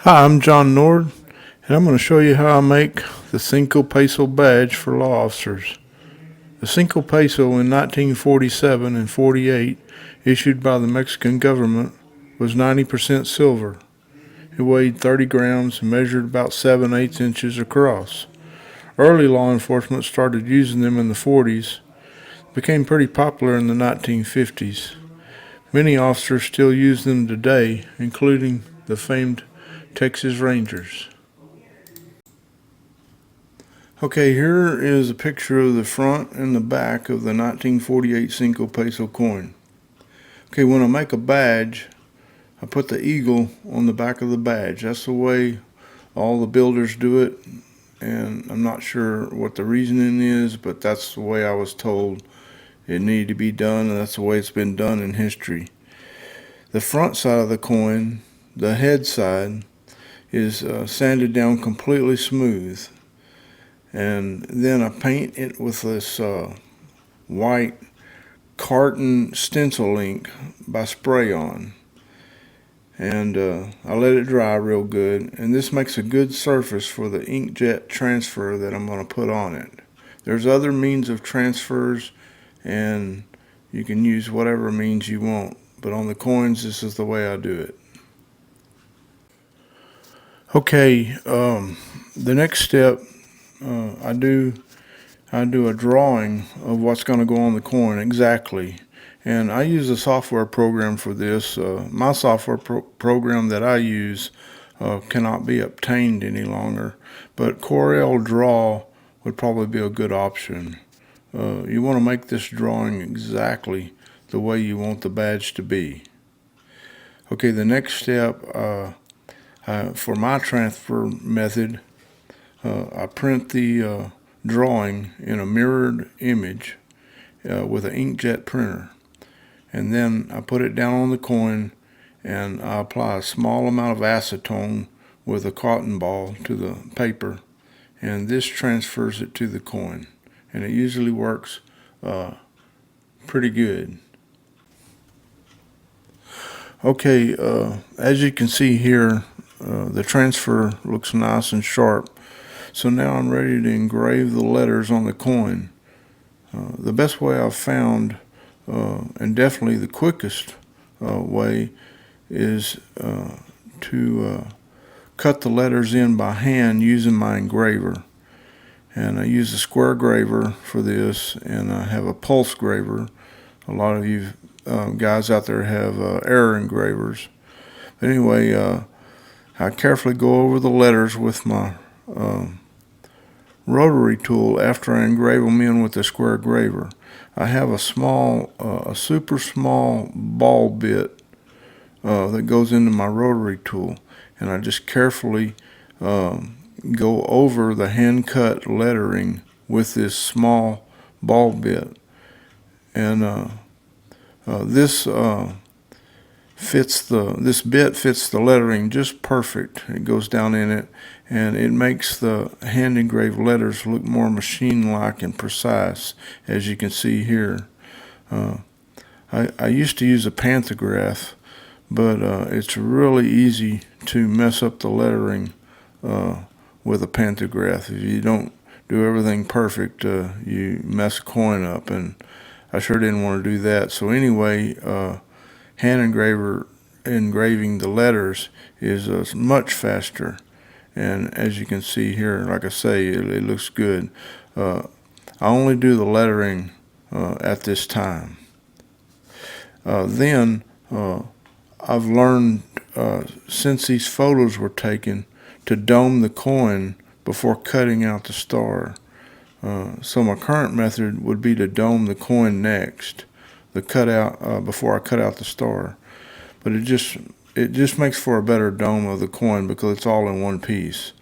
Hi, I'm John Nord, and I'm going to show you how I make the Cinco Peso badge for law officers. The Cinco Peso in 1947 and 48, issued by the Mexican government, was 90% silver. It weighed 30 grams and measured about 7/8 inches across. Early law enforcement started using them in the 40s, became pretty popular in the 1950s. Many officers still use them today, including the famed Texas Rangers. Okay, here is a picture of the front and the back of the 1948 Cinco Peso coin. Okay, when I make a badge, I put the eagle on the back of the badge. That's the way all the builders do it, and I'm not sure what the reasoning is, but that's the way I was told it needed to be done, and that's the way it's been done in history. The front side of the coin, the head side, is sanded down completely smooth. And then I paint it with this white carton stencil ink by spray on. And I let it dry real good. And this makes a good surface for the inkjet transfer that I'm going to put on it. There's other means of transfers, and you can use whatever means you want. But on the coins, this is the way I do it. Okay, the next step, I do a drawing of what's going to go on the coin exactly. And I use a software program for this. My software program that I use cannot be obtained any longer, but Corel Draw would probably be a good option. You want to make this drawing exactly the way you want the badge to be. Okay, the next step, for my transfer method, I print the drawing in a mirrored image with an inkjet printer, and then I put it down on the coin, and I apply a small amount of acetone with a cotton ball to the paper, and this transfers it to the coin, and it usually works pretty good. Okay, as you can see here, the transfer looks nice and sharp. So now I'm ready to engrave the letters on the coin. The best way I've found, and definitely the quickest way, is to cut the letters in by hand using my engraver. And I use a square graver for this, and I have a pulse graver. A lot of you guys out there have error engravers. But anyway, I carefully go over the letters with my rotary tool after I engrave them in with the square graver. I have a super small ball bit that goes into my rotary tool, and I just carefully go over the hand cut lettering with this small ball bit, and this bit fits the lettering just perfect. It goes down in it, and it makes the hand engraved letters look more machine-like and precise, as you can see here. I used to use a pantograph, but it's really easy to mess up the lettering with a pantograph. If you don't do everything perfect, you mess a coin up, and I sure didn't want to do that. So anyway, hand engraving the letters is much faster, and as you can see here, like I say, it looks good. I only do the lettering at this time. Then I've learned, since these photos were taken, to dome the coin before cutting out the star. So my current method would be to dome the coin next, the cutout before I cut out the star. But it just makes for a better dome of the coin because it's all in one piece.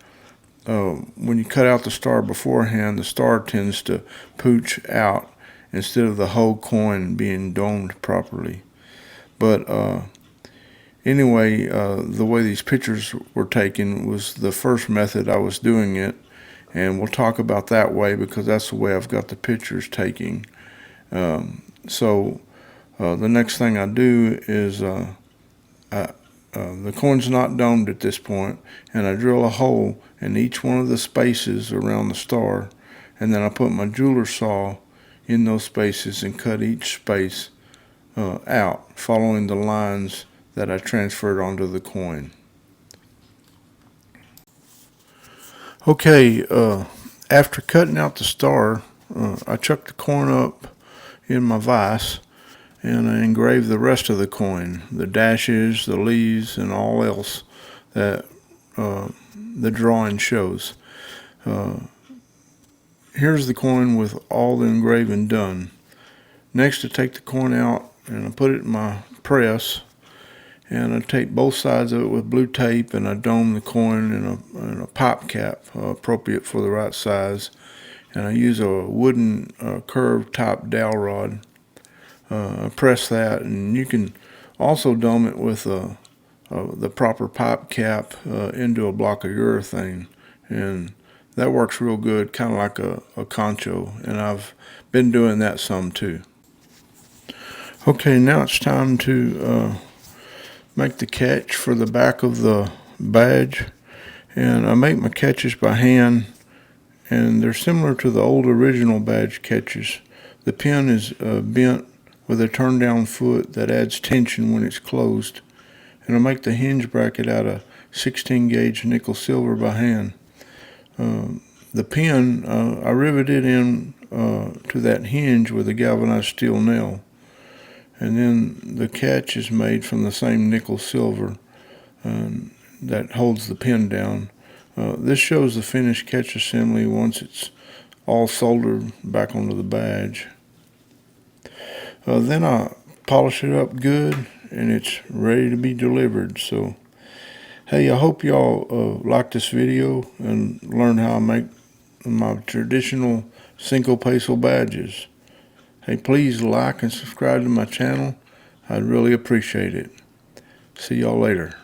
When you cut out the star beforehand, the star tends to pooch out instead of the whole coin being domed properly. But anyway, the way these pictures were taken was the first method I was doing it, and we'll talk about that way because that's the way I've got the pictures taking. So the next thing I do is the coin's not domed at this point, and I drill a hole in each one of the spaces around the star, and then I put my jeweler saw in those spaces and cut each space out, following the lines that I transferred onto the coin. Okay, after cutting out the star, I chucked the coin up in my vise, and I engraved the rest of the coin, the dashes, the leaves, and all else that the drawing shows. Here's the coin with all the engraving done. Next, I take the coin out and I put it in my press, and I tape both sides of it with blue tape, and I dome the coin in a pop cap appropriate for the right size, and I use a wooden curved top dowel rod. I press that, and you can also dome it with the proper pop cap into a block of urethane, and that works real good, kind of like a concho, and I've been doing that some too. Okay, now it's time to make the catch for the back of the badge, and I make my catches by hand, and they're similar to the old original badge catches. The pin is bent with a turn down foot that adds tension when it's closed, and I make the hinge bracket out of 16 gauge nickel silver by hand. The pin, I rivet it in to that hinge with a galvanized steel nail, and then the catch is made from the same nickel silver that holds the pin down. This shows the finished catch assembly once it's all soldered back onto the badge. Then I polish it up good, and it's ready to be delivered. So, hey, I hope y'all like this video and learn how I make my traditional Cinco Peso badges. Hey, please like and subscribe to my channel. I'd really appreciate it. See y'all later.